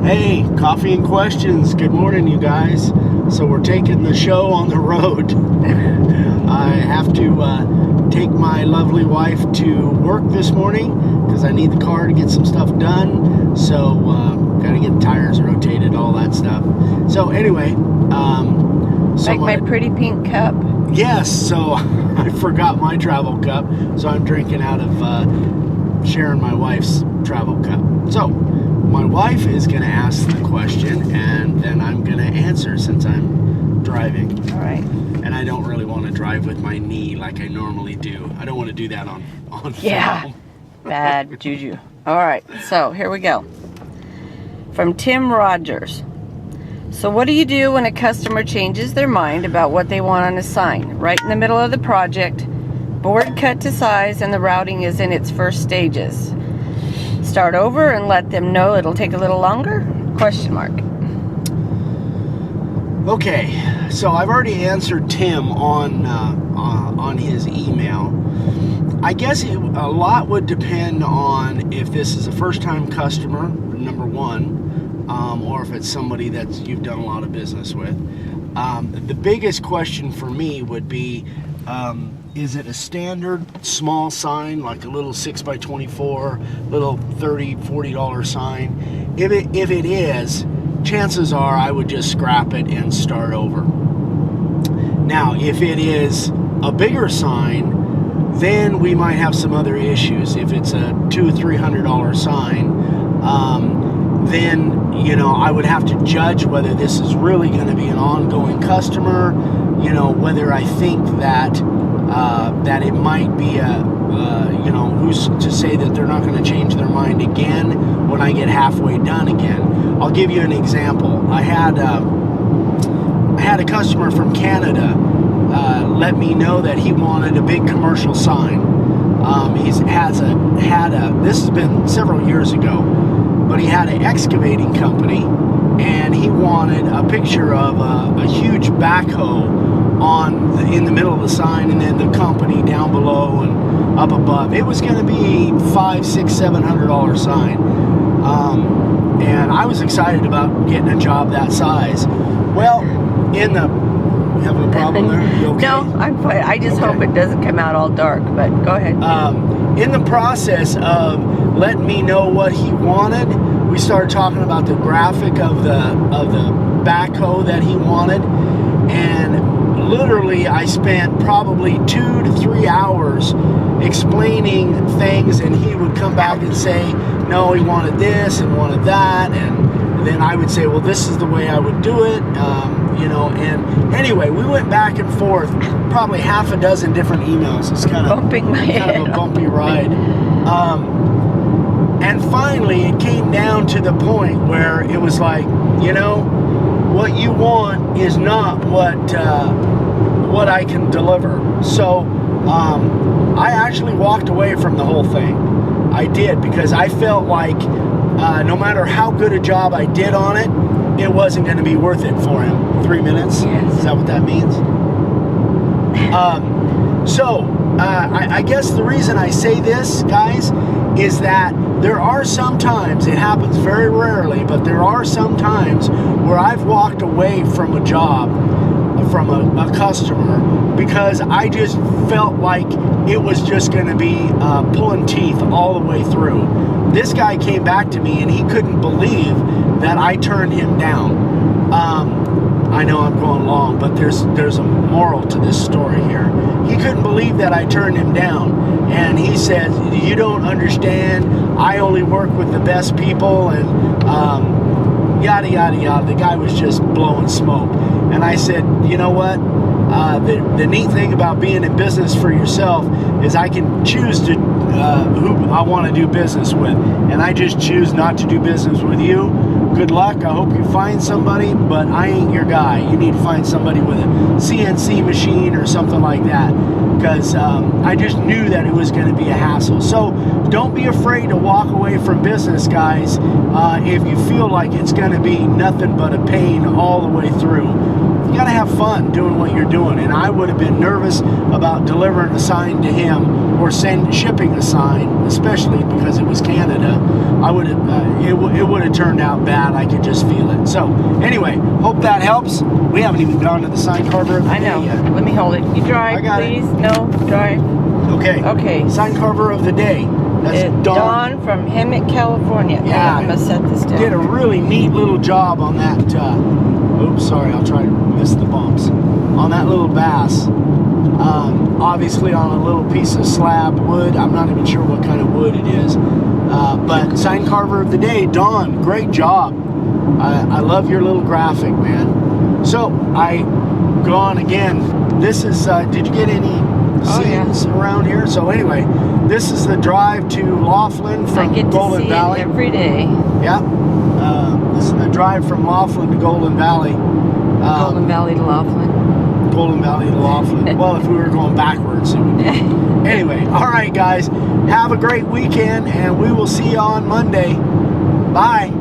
Hey, Coffee and Questions. Good morning, you guys. So we're taking the show on the road. I have to take my lovely wife to work this morning because I need the car to get some stuff done. So got to get the tires rotated, all that stuff. So anyway, my pretty pink cup. Yes. So I forgot my travel cup, so I'm drinking out of sharing my wife's travel cup. So my wife is going to ask the question, and then I'm going to answer since I'm driving. All right. And I don't really want to drive with my knee like I normally do. I don't want to do that on film. Bad juju. All right, so here we go. From Tim Rogers. So what do you do when a customer changes their mind about what they want on a sign? Right in the middle of the project, board cut to size, and the routing is in its first stages. Start over and let them know it'll take a little longer? Question mark. Okay, so I've already answered Tim on his email. I guess a lot would depend on if this is a first-time customer, number one, or if it's somebody that you've done a lot of business with. The biggest question for me would be, is it a standard small sign, like a little 6x24, little $30, $40 sign? If it is, chances are I would just scrap it and start over. Now, if it is a bigger sign, then we might have some other issues. If it's a $200 or $300 sign, then I would have to judge whether this is really going to be an ongoing customer. Whether I think that it might be who's to say that they're not going to change their mind again when I get halfway done again. I'll give you an example. I had a customer from Canada let me know that he wanted a big commercial sign. This has been several years ago, but he had an excavating company, and he wanted a picture of a huge backhoe in the middle of the sign, and then the company down below and up above. It was going to be $500, $600, $700 sign, and I was excited about getting a job that size. Well, you having a problem there? You okay? No, I'm fine. I just hope it doesn't come out all dark, but go ahead. In the process of letting me know what he wanted, we started talking about the graphic of the backhoe that he wanted, and literally I spent probably 2 to 3 hours explaining things, and he would come back and say, no, he wanted this and wanted that, and then I would say, well, this is the way I would do it, and anyway, we went back and forth, probably half a dozen different emails. It's kind of a bumpy ride. And finally, it came down to the point where it was like, what you want is not what I can deliver. So I actually walked away from the whole thing. I did, because I felt like no matter how good a job I did on it, it wasn't going to be worth it for him. 3 minutes? Yes. Is that what that means? I guess the reason I say this, guys, is that there are some times, it happens very rarely, but there are some times where I've walked away from a job, from a customer, because I just felt like it was just going to be pulling teeth all the way through. This guy came back to me and he couldn't believe that I turned him down. I know I'm going long, but there's a moral to this story here. He couldn't believe that I turned him down, and he said, you don't understand, I only work with the best people, and yada yada yada. The guy was just blowing smoke. And I said, you know what, the neat thing about being in business for yourself is I can choose to who I want to do business with, and I just choose not to do business with you. Good luck. I hope you find somebody, but I ain't your guy. You need to find somebody with a CNC machine or something like that, because I just knew that it was going to be a hassle. So don't be afraid to walk away from business, guys, if you feel like it's going to be nothing but a pain all the way through. gotta have fun doing what you're doing. And I would have been nervous about delivering a sign to him or shipping a sign, especially because it was Canada. I would have it would have turned out bad. I could just feel it. So anyway, hope that helps. We haven't even gone to the sign carver of the I know. day yet. Let me hold it. You drive, I got it. please. No, drive. Okay. Okay. Sign carver of the day. That's Dawn. Dawn from Hemet, California. Yeah. I'm gonna set this down. Did a really neat little job on that. Oops, sorry. I'll try to miss the bumps on that little bass. Obviously on a little piece of slab wood. I'm not even sure what kind of wood it is. But sign carver of the day, Dawn. Great job. I love your little graphic, man. So I go on again. This is. Did you get any scenes around here? So anyway, this is the drive to Laughlin I from get to Golden see Valley. it every day. Yeah. This is the drive from Laughlin to Golden Valley. Golden Valley to Laughlin. Golden Valley to Laughlin. Well, if we were going backwards, it would be. Anyway, all right, guys. Have a great weekend, and we will see you on Monday. Bye.